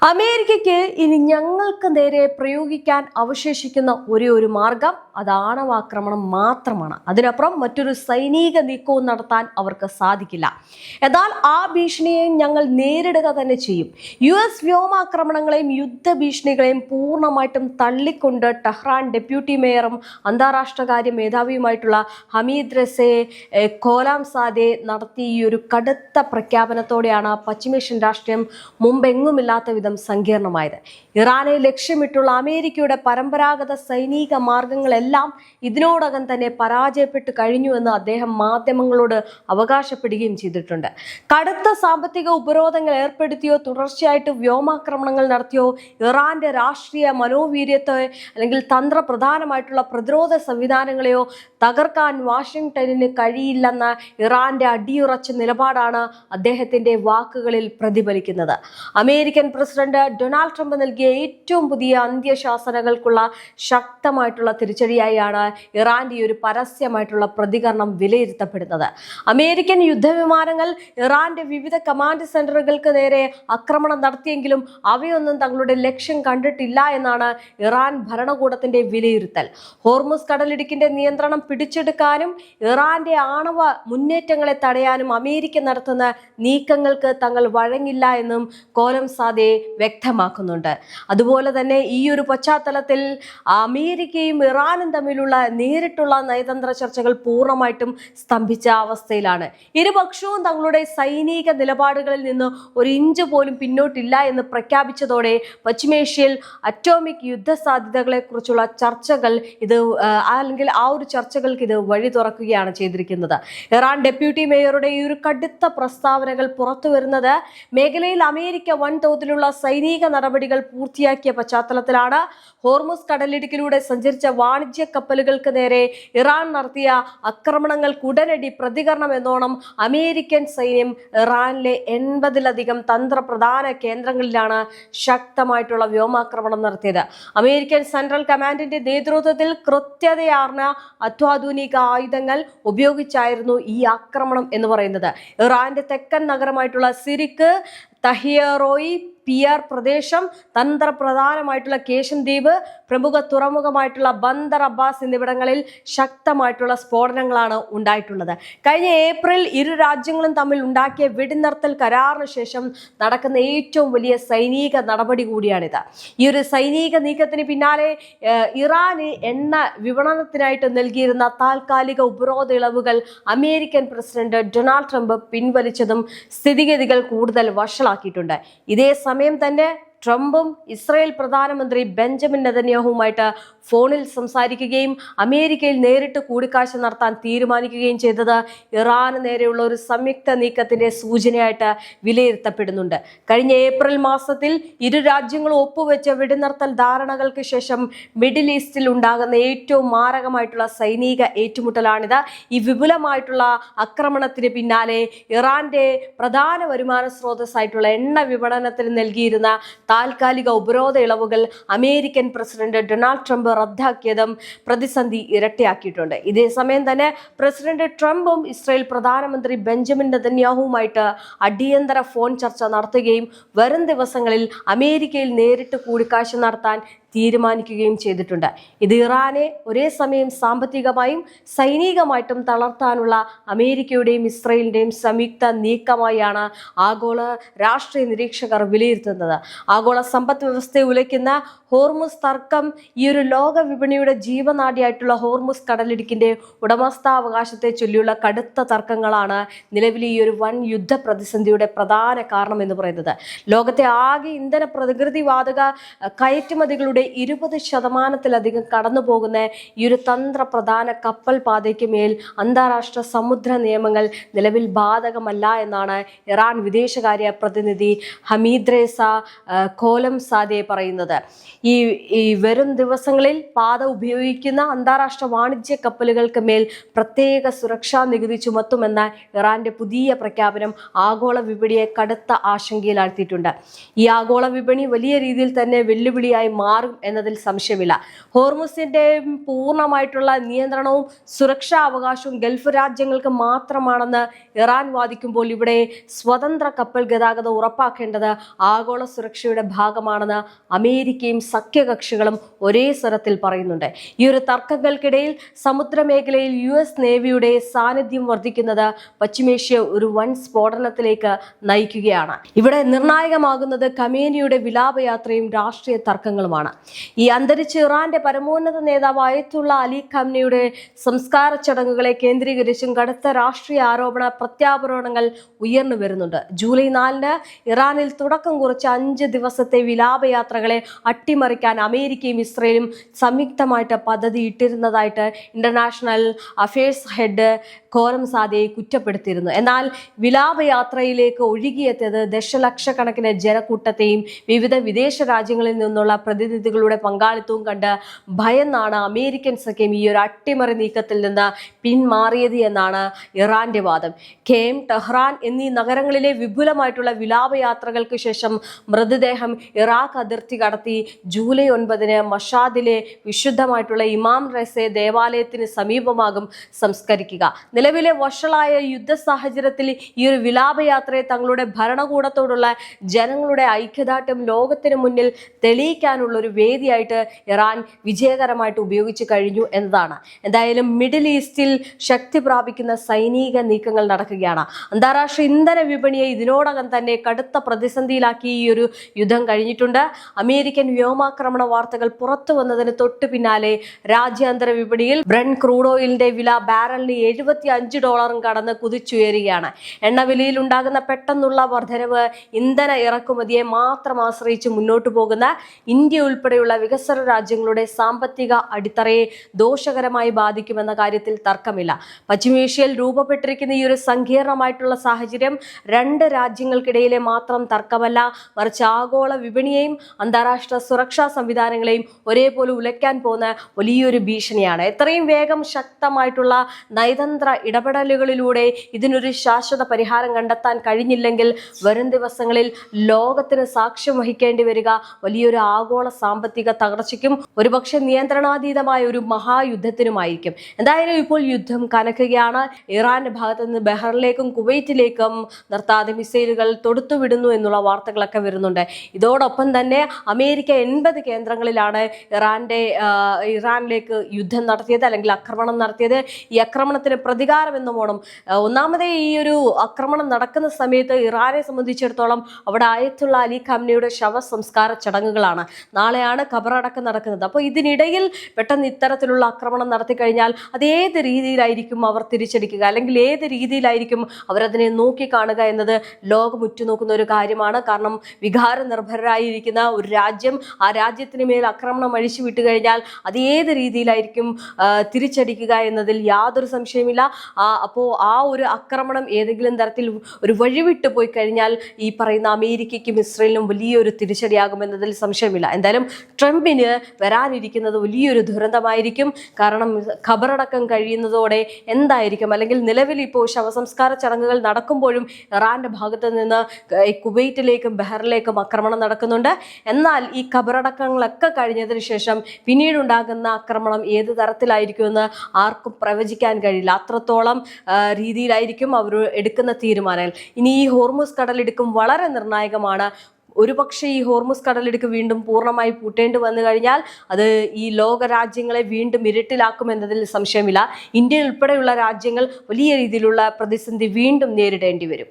അമേരിക്കയ്ക്ക് ഇനി ഞങ്ങൾക്ക് നേരെ പ്രയോഗിക്കാൻ അവശേഷിക്കുന്ന ഒരേ ഒരു മാർഗം അത് ആണവാക്രമണം മാത്രമാണ്. അതിനപ്പുറം മറ്റൊരു സൈനിക നീക്കവും നടത്താൻ അവർക്ക് സാധിക്കില്ല. എന്നാൽ ആ ഭീഷണിയെയും ഞങ്ങൾ നേരിടുക തന്നെ ചെയ്യും. US വ്യോമാക്രമണങ്ങളെയും യുദ്ധഭീഷണികളെയും പൂർണ്ണമായിട്ടും തള്ളിക്കൊണ്ട് ടെഹ്റാൻ ഡെപ്യൂട്ടി മേയറും അന്താരാഷ്ട്രകാര്യ മേധാവിയുമായിട്ടുള്ള ഹമീദ് റസെ ഖോലാംസാദെ നടത്തിയ ഈ ഒരു കടുത്ത പ്രഖ്യാപനത്തോടെയാണ് പശ്ചിമേഷ്യൻ രാഷ്ട്രീയം മുമ്പെങ്ങുമില്ലാത്ത വിധം സങ്കീർണമായത്. ഇറാനെ ലക്ഷ്യമിട്ടുള്ള അമേരിക്കയുടെ പരമ്പരാഗത സൈനിക മാർഗങ്ങളെല്ലാം ഇതിനോടകം തന്നെ പരാജയപ്പെട്ടു കഴിഞ്ഞുവെന്ന് അദ്ദേഹം മാധ്യമങ്ങളോട് അവകാശപ്പെടുകയും ചെയ്തിട്ടുണ്ട്. കടുത്ത സാമ്പത്തിക ഉപരോധങ്ങൾ ഏർപ്പെടുത്തിയോ തുടർച്ചയായിട്ട് വ്യോമാക്രമണങ്ങൾ നടത്തിയോ ഇറാന്റെ രാഷ്ട്രീയ മനോവീര്യത്തെ അല്ലെങ്കിൽ തന്ത്രപ്രധാനമായിട്ടുള്ള പ്രതിരോധ സംവിധാനങ്ങളെയോ തകർക്കാൻ വാഷിംഗ്ടണിന് കഴിയില്ലെന്ന ഇറാന്റെ അടിയുറച്ച നിലപാടാണ് അദ്ദേഹത്തിന്റെ വാക്കുകളിൽ പ്രതിഫലിക്കുന്നത്. അമേരിക്കൻ പ്രസിഡന്റ് ഡൊണാൾഡ് ട്രംപ് നൽകിയ ഏറ്റവും പുതിയ അന്ത്യശാസനകൾക്കുള്ള ശക്തമായിട്ടുള്ള തിരിച്ചടിയായാണ് ഇറാന്റെ ഈ ഒരു പരസ്യമായിട്ടുള്ള പ്രതികരണം വിലയിരുത്തപ്പെടുന്നത്. അമേരിക്കൻ യുദ്ധവിമാനങ്ങൾ ഇറാന്റെ വിവിധ കമാൻഡ് സെന്ററുകൾക്ക് നേരെ ആക്രമണം നടത്തിയെങ്കിലും അവയൊന്നും തങ്ങളുടെ ലക്ഷ്യം കണ്ടിട്ടില്ല എന്നാണ് ഇറാൻ ഭരണകൂടത്തിന്റെ വിലയിരുത്തൽ. ഹോർമുസ് കടലിടുക്കിന്റെ നിയന്ത്രണം പിടിച്ചെടുക്കാനും ഇറാന്റെ ആണവ മുന്നേറ്റങ്ങളെ തടയാനും അമേരിക്ക നടത്തുന്ന നീക്കങ്ങൾക്ക് തങ്ങൾ വഴങ്ങില്ല എന്നും ഖോലാംസാദെ വ്യക്തമാക്കുന്നുണ്ട്. അതുപോലെ തന്നെ ഈ ഒരു പശ്ചാത്തലത്തിൽ അമേരിക്കയും ഇറാനും തമ്മിലുള്ള നേരിട്ടുള്ള നയതന്ത്ര ചർച്ചകൾ പൂർണ്ണമായിട്ടും സ്തംഭിച്ച അവസ്ഥയിലാണ്. ഇരുപക്ഷവും തങ്ങളുടെ സൈനിക നിലപാടുകളിൽ നിന്ന് ഒരു ഇഞ്ച് പോലും പിന്നോട്ടില്ല എന്ന് പ്രഖ്യാപിച്ചതോടെ പശ്ചിമേഷ്യയിൽ അറ്റോമിക് യുദ്ധ സാധ്യതകളെ കുറിച്ചുള്ള ചർച്ചകൾ അല്ലെങ്കിൽ ആ ഒരു ചർച്ചകൾക്ക് ഇത് വഴി തുറക്കുകയാണ് ചെയ്തിരിക്കുന്നത്. ഇറാൻ ഡെപ്യൂട്ടി മേയറുടെ ഈ ഒരു കടുത്ത പ്രസ്താവനകൾ പുറത്തു വരുന്നത് മേഖലയിൽ അമേരിക്ക വൻതോതിലുള്ള സൈനിക നടപടികൾ പൂർത്തിയാക്കിയ പശ്ചാത്തലത്തിലാണ്. ഹോർമുസ് കടലിടുക്കിലൂടെ സഞ്ചരിച്ച വാണിജ്യ കപ്പലുകൾക്ക് നേരെ ഇറാൻ നടത്തിയ ആക്രമണങ്ങൾക്ക് ഉടനടി പ്രതികരണം എന്നോണം അമേരിക്കൻ സൈന്യം ഇറാനിലെ 80-ലധികം തന്ത്രപ്രധാന കേന്ദ്രങ്ങളിലാണ് ശക്തമായിട്ടുള്ള വ്യോമാക്രമണം നടത്തിയത്. അമേരിക്കൻ സെൻട്രൽ കമാൻഡിന്റെ നേതൃത്വത്തിൽ കൃത്യതയാർന്ന അത്യാധുനിക ആയുധങ്ങൾ ഉപയോഗിച്ചായിരുന്നു ഈ ആക്രമണം എന്ന് പറയുന്നത്. ഇറാന്റെ തെക്കൻ നഗരമായിട്ടുള്ള സിരിക്ക്, തഹിയറോയി, പിയർ പ്രദേശം, തന്ത്രപ്രധാനമായിട്ടുള്ള കേഷൻ ദ്വീപ്, പ്രമുഖ തുറമുഖമായിട്ടുള്ള ബന്ദർ അബ്ബാസ് എന്നിവിടങ്ങളിൽ ശക്തമായിട്ടുള്ള സ്ഫോടനങ്ങളാണ് ഉണ്ടായിട്ടുള്ളത്. കഴിഞ്ഞ ഏപ്രിൽ ഇരു രാജ്യങ്ങളും തമ്മിൽ ഉണ്ടാക്കിയ വെടിനിർത്തൽ കരാറിന് ശേഷം നടക്കുന്ന ഏറ്റവും വലിയ സൈനിക നടപടി കൂടിയാണിത്. ഈ ഒരു സൈനിക നീക്കത്തിന് പിന്നാലെ ഇറാന് എണ്ണ വിപണനത്തിനായിട്ട് നൽകിയിരുന്ന താൽക്കാലിക ഉപരോധ ഇളവുകൾ അമേരിക്കൻ പ്രസിഡന്റ് ഡൊണാൾഡ് ട്രംപ് പിൻവലിച്ചതും സ്ഥിതിഗതികൾ കൂടുതൽ വഷളാക്കിയിട്ടുണ്ട്. ഇതേ സമയം തന്നെ ട്രംപും ഇസ്രായേൽ പ്രധാനമന്ത്രി ബെഞ്ചമിൻ നെതന്യാഹുവുമായിട്ട് ഫോണിൽ സംസാരിക്കുകയും അമേരിക്കയിൽ നേരിട്ട് കൂടിക്കാഴ്ച നടത്താൻ തീരുമാനിക്കുകയും ചെയ്തത് ഇറാന് നേരെയുള്ള ഒരു സംയുക്ത നീക്കത്തിന്റെ സൂചനയായിട്ട് വിലയിരുത്തപ്പെടുന്നുണ്ട്. കഴിഞ്ഞ ഏപ്രിൽ മാസത്തിൽ ഇരു രാജ്യങ്ങളും ഒപ്പുവെച്ച വെടിനിർത്തൽ ധാരണകൾക്ക് ശേഷം മിഡിൽ ഈസ്റ്റിൽ ഉണ്ടാകുന്ന ഏറ്റവും മാരകമായിട്ടുള്ള സൈനിക ഏറ്റുമുട്ടലാണിത്. ഈ വിപുലമായിട്ടുള്ള ആക്രമണത്തിന് പിന്നാലെ ഇറാന്റെ പ്രധാന വരുമാന സ്രോതസ്സായിട്ടുള്ള എണ്ണ വിപണനത്തിന് നൽകിയിരുന്ന താൽക്കാലിക ഉപരോധ ഇളവുകൾ അമേരിക്കൻ പ്രസിഡന്റ് ഡൊണാൾഡ് ട്രംപ് റദ്ദാക്കിയതും പ്രതിസന്ധി ഇരട്ടിയാക്കിയിട്ടുണ്ട്. ഇതേസമയം തന്നെ പ്രസിഡന്റ് ട്രംപും ഇസ്രായേൽ പ്രധാനമന്ത്രി ബെഞ്ചമിൻ നെതന്യാഹുവുമായിട്ട് അടിയന്തര ഫോൺ ചർച്ച നടത്തുകയും വരും ദിവസങ്ങളിൽ അമേരിക്കയിൽ നേരിട്ട് കൂടിക്കാഴ്ച നടത്താൻ തീരുമാനിക്കുകയും ചെയ്തിട്ടുണ്ട്. ഇത് ഇറാനെ ഒരേ സമയം സാമ്പത്തികമായും സൈനികമായിട്ടും തളർത്താനുള്ള അമേരിക്കയുടെയും ഇസ്രായേലിന്റെയും സംയുക്ത നീക്കമായാണ് ആഗോള രാഷ്ട്രീയ നിരീക്ഷകർ വിലയിരുത്തുന്നത്. ആഗോള സമ്പദ് വ്യവസ്ഥയെ ഉലയ്ക്കുന്ന ഹോർമുസ് തർക്കം ഈ ഒരു ലോക വിപണിയുടെ ജീവനാഡിയായിട്ടുള്ള ഹോർമുസ് കടലിടുക്കിന്റെ ഉടമസ്ഥാവകാശത്തെ ചൊല്ലിയുള്ള കടുത്ത തർക്കങ്ങളാണ് നിലവിലെ ഈ ഒരു വൻ യുദ്ധ പ്രതിസന്ധിയുടെ പ്രധാന കാരണം എന്ന് പറയുന്നത്. ലോകത്തെ ആകെ ഇന്ധന പ്രകൃതിവാതക കയറ്റുമതികളുടെ 20% കടന്നു പോകുന്ന ഈ ഒരു തന്ത്രപ്രധാന കപ്പൽ പാതയ്ക്ക് മേൽ അന്താരാഷ്ട്ര സമുദ്ര നിയമങ്ങൾ നിലവിൽ ബാധകമല്ല എന്നാണ് ഇറാൻ വിദേശകാര്യ പ്രതിനിധി ഹമീദ് റസ ഖോലാംസാദെ പറയുന്നത്. ഈ വരും ദിവസങ്ങളിൽ പാത ഉപയോഗിക്കുന്ന അന്താരാഷ്ട്ര വാണിജ്യ കപ്പലുകൾക്ക് മേൽ പ്രത്യേക സുരക്ഷാ നികുതി ചുമത്തുമെന്ന ഇറാന്റെ പുതിയ പ്രഖ്യാപനം ആഗോള വിപണിയെ കടുത്ത ആശങ്കയിലാഴ്ത്തിയിട്ടുണ്ട്. ഈ ആഗോള വിപണി വലിയ രീതിയിൽ തന്നെ വെല്ലുവിളിയായി മാറും എന്നതിൽ സംശയമില്ല. ഹോർമുസിന്റെ പൂർണ്ണമായിട്ടുള്ള നിയന്ത്രണവും സുരക്ഷാ അവകാശവും ഗൾഫ് രാജ്യങ്ങൾക്ക് മാത്രമാണെന്ന് ഇറാൻ വാദിക്കുമ്പോൾ ഇവിടെ സ്വതന്ത്ര കപ്പൽ ഗതാഗതം ഉറപ്പാക്കേണ്ടത് ആഗോള സുരക്ഷയുടെ ഭാഗമാണെന്ന് അമേരിക്കയും സഖ്യകക്ഷികളും ഒരേ സ്വരത്തിൽ പറയുന്നുണ്ട്. ഈ ഒരു തർക്കങ്ങൾക്കിടയിൽ സമുദ്രമേഖലയിൽ US നേവിയുടെ സാന്നിധ്യം വർദ്ധിക്കുന്നത് പശ്ചിമേഷ്യ ഒരു വൻ സ്ഫോടനത്തിലേക്ക് നയിക്കുകയാണ്. ഇവിടെ നിർണായകമാകുന്നത് ഖമേനിയുടെ വിലാപയാത്രയും രാഷ്ട്രീയ തർക്കങ്ങളുമാണ്. ഈ അന്തരിച്ച ഇറാന്റെ പരമോന്നത നേതാവ് അയത്തുള്ള അലി ഖമേനിയുടെ സംസ്കാര ചടങ്ങുകളെ കേന്ദ്രീകരിച്ചും കടുത്ത രാഷ്ട്രീയ ആരോപണ പ്രത്യാരോപണങ്ങൾ ഉയർന്നു വരുന്നുണ്ട്. ജൂലൈ 4 ഇറാനിൽ തുടക്കം കുറിച്ച 5 ദിവസത്തെ വിലാപയാത്രകളെ അട്ടിമറിക്കാൻ അമേരിക്കയും ഇസ്രയേലും സംയുക്തമായിട്ട് പദ്ധതി ഇട്ടിരുന്നതായിട്ട് ഇന്റർനാഷണൽ അഫയേഴ്സ് ഹെഡ് ഖോറംസാദയെ കുറ്റപ്പെടുത്തിയിരുന്നു. എന്നാൽ വിലാപയാത്രയിലേക്ക് ഒഴുകിയെത്തിയത് ദശലക്ഷക്കണക്കിന് ജനക്കൂട്ടത്തെയും വിവിധ വിദേശ രാജ്യങ്ങളിൽ നിന്നുള്ള പ്രതിനിധികളുടെ പങ്കാളിത്തവും കണ്ട് ഭയന്നാണ് അമേരിക്കൻ സഖ്യം ഈ ഒരു അട്ടിമറി നീക്കത്തിൽ നിന്ന് പിന്മാറിയത് എന്നാണ് ഇറാന്റെ വാദം. ഖേം, ടെഹ്റാൻ എന്നീ നഗരങ്ങളിലെ വിപുലമായിട്ടുള്ള വിലാപയാത്രകൾക്ക് ശേഷം മൃതദേഹം ഇറാഖ് അതിർത്തി കടത്തി ജൂലൈ 9 മഷാദിലെ വിശുദ്ധമായിട്ടുള്ള ഇമാം റസെ ദേവാലയത്തിന് സമീപമാകും സംസ്കരിക്കുക. നിലവിലെ വഷളായ യുദ്ധ സാഹചര്യത്തിൽ ഈ ഒരു വിലാപയാത്രയെ തങ്ങളുടെ ഭരണകൂടത്തോടുള്ള ജനങ്ങളുടെ ഐക്യദാർഢ്യം ലോകത്തിന് മുന്നിൽ തെളിയിക്കാനുള്ള ഒരു വേദിയായിട്ട് ഇറാൻ വിജയകരമായിട്ട് ഉപയോഗിച്ചു കഴിഞ്ഞു എന്നതാണ്. എന്തായാലും മിഡിൽ ഈസ്റ്റിൽ ശക്തി പ്രാപിക്കുന്ന സൈനിക നീക്കങ്ങൾ നടക്കുകയാണ്. അന്താരാഷ്ട്ര ഇന്ധന വിപണിയെ ഇതിനോടകം തന്നെ കടുത്ത പ്രതിസന്ധിയിലാക്കി ഈ ഒരു യുദ്ധം കഴിഞ്ഞിട്ടുണ്ട്. അമേരിക്കൻ വ്യോമാക്രമണ വാർത്തകൾ പുറത്തു വന്നതിന് തൊട്ടു പിന്നാലെ രാജ്യാന്തര വിപണിയിൽ ബ്രന്റ് ക്രൂഡ് ഓയിലിന്റെ വില ബാരലിന് $75 കടന്ന് കുതിച്ചുയരുകയാണ്. എണ്ണവിലയിൽ ഉണ്ടാകുന്ന പെട്ടെന്നുള്ള വർധനവ് ഇന്ധന ഇറക്കുമതിയെ മാത്രം ആശ്രയിച്ച് മുന്നോട്ടു പോകുന്ന ഇന്ത്യ ഉൾപ്പെടെയുള്ള വികസ്വര രാജ്യങ്ങളുടെ സാമ്പത്തിക അടിത്തറയെ ദോഷകരമായി ബാധിക്കുമെന്ന കാര്യത്തിൽ തർക്കമില്ല. പശ്ചിമേഷ്യയിൽ രൂപപ്പെട്ടിരിക്കുന്ന ഈ ഒരു സങ്കീർണമായിട്ടുള്ള സാഹചര്യം 2 രാജ്യങ്ങൾക്കിടയിലെ മാത്രം തർക്കമല്ല, മറിച്ച് ആഗോള വിപണിയെയും അന്താരാഷ്ട്ര സുരക്ഷാ സംവിധാനങ്ങളെയും ഒരേപോലെ ഉലയ്ക്കാൻ പോകുന്ന വലിയൊരു ഭീഷണിയാണ്. എത്രയും വേഗം ശക്തമായിട്ടുള്ള നയതന്ത്ര ഇടപെടലുകളിലൂടെ ഇതിനൊരു ശാശ്വത പരിഹാരം കണ്ടെത്താൻ കഴിഞ്ഞില്ലെങ്കിൽ വരും ദിവസങ്ങളിൽ ലോകത്തിന് സാക്ഷ്യം വഹിക്കേണ്ടി വരിക വലിയൊരു ആഗോള സാമ്പത്തിക തകർച്ചയ്ക്കും ഒരുപക്ഷെ നിയന്ത്രണാതീതമായ ഒരു മഹായുദ്ധത്തിനുമായിരിക്കും. എന്തായാലും ഇപ്പോൾ യുദ്ധം കനക്കുകയാണ്. ഇറാന്റെ ഭാഗത്ത് നിന്ന് ബഹ്റിനിലേക്കും കുവൈറ്റിലേക്കും നിർത്താതെ മിസൈലുകൾ തൊടുത്തുവിടുന്നു എന്നുള്ള വാർത്തകളൊക്കെ വരുന്നുണ്ട്. ഇതോടൊപ്പം തന്നെ അമേരിക്ക 80 കേന്ദ്രങ്ങളിലാണ് ഇറാനിലേക്ക് യുദ്ധം നടത്തിയത് അല്ലെങ്കിൽ ആക്രമണം നടത്തിയത്. ഈ ആക്രമണത്തിന് പ്രതികാരം എന്നോണം ഒന്നാമതേ ഈ ഒരു ആക്രമണം നടക്കുന്ന സമയത്ത് ഇറാനെ സംബന്ധിച്ചിടത്തോളം അവിടെ ആയത്തുള്ള അലി ഖമേനിയുടെ ശവസംസ്കാര ചടങ്ങുകളാണ്. നാളെയാണ് ഖബറടക്കം നടക്കുന്നത്. അപ്പോൾ ഇതിനിടയിൽ പെട്ടെന്ന് ഇത്തരത്തിലുള്ള ആക്രമണം നടത്തി കഴിഞ്ഞാൽ അത് ഏത് രീതിയിലായിരിക്കും അവർ തിരിച്ചടിക്കുക, അല്ലെങ്കിൽ ഏത് രീതിയിലായിരിക്കും അവരതിനെ നോക്കിക്കാണുക എന്നത് ലോകം ഉറ്റുനോക്കുന്ന ഒരു കാര്യമാണ്. കാരണം വികാര നിർഭരരായിരിക്കുന്ന ഒരു രാജ്യം, ആ രാജ്യത്തിന് മേൽ ആക്രമണം അഴിച്ചു വിട്ടു കഴിഞ്ഞാൽ അത് ഏത് രീതിയിലായിരിക്കും തിരിച്ചടിക്കുക എന്നതിൽ യാതൊരു സംശയമില്ല. അപ്പോൾ ആ ഒരു ആക്രമണം ഏതെങ്കിലും തരത്തിൽ ഒരു വഴിവിട്ട് പോയി കഴിഞ്ഞാൽ ഈ പറയുന്ന അമേരിക്കയ്ക്കും ഇസ്രയേലിനും വലിയൊരു തിരിച്ചടിയാകുമെന്നതിൽ സംശയമില്ല. എന്തായാലും ട്രംപിന് വരാനിരിക്കുന്നത് വലിയൊരു ദുരന്തമായിരിക്കും. കാരണം ഖബറടക്കം കഴിയുന്നതോടെ എന്തായിരിക്കും, അല്ലെങ്കിൽ നിലവിൽ ഇപ്പോൾ ശവസംസ്കാര ചടങ്ങുകൾ നടക്കുമ്പോഴും ഇറാന്റെ ഭാഗത്ത് നിന്ന് കുവൈറ്റിലേക്കും ബഹ്റിനിലേക്കും ആക്രമണം നടക്കുന്നുണ്ട്. എന്നാൽ ഈ ഖബറടക്കങ്ങളൊക്കെ കഴിഞ്ഞതിന് ശേഷം പിന്നീടുണ്ടാകുന്ന ആക്രമണം ഏത് തരത്തിലായിരിക്കുമെന്ന് ആർക്കും പ്രവചിക്കാൻ കഴിയില്ല. അത്രത്തോളം രീതിയിലായിരിക്കും അവർ എടുക്കുന്ന തീരുമാനങ്ങൾ. ഇനി ഈ ഹോർമുസ് കടലിടുക്കും വളരെ നിർണായകമാണ്. ഒരുപക്ഷെ ഈ ഹോർമുസ് കടലിടുക്ക് വീണ്ടും പൂർണ്ണമായി പൂട്ടേണ്ടി വന്നു കഴിഞ്ഞാൽ അത് ഈ ലോക രാജ്യങ്ങളെ വീണ്ടും ഇരുട്ടിലാക്കുമെന്നതിൽ സംശയമില്ല. ഇന്ത്യ ഉൾപ്പെടെയുള്ള രാജ്യങ്ങൾ വലിയ രീതിയിലുള്ള പ്രതിസന്ധി വീണ്ടും നേരിടേണ്ടി വരും.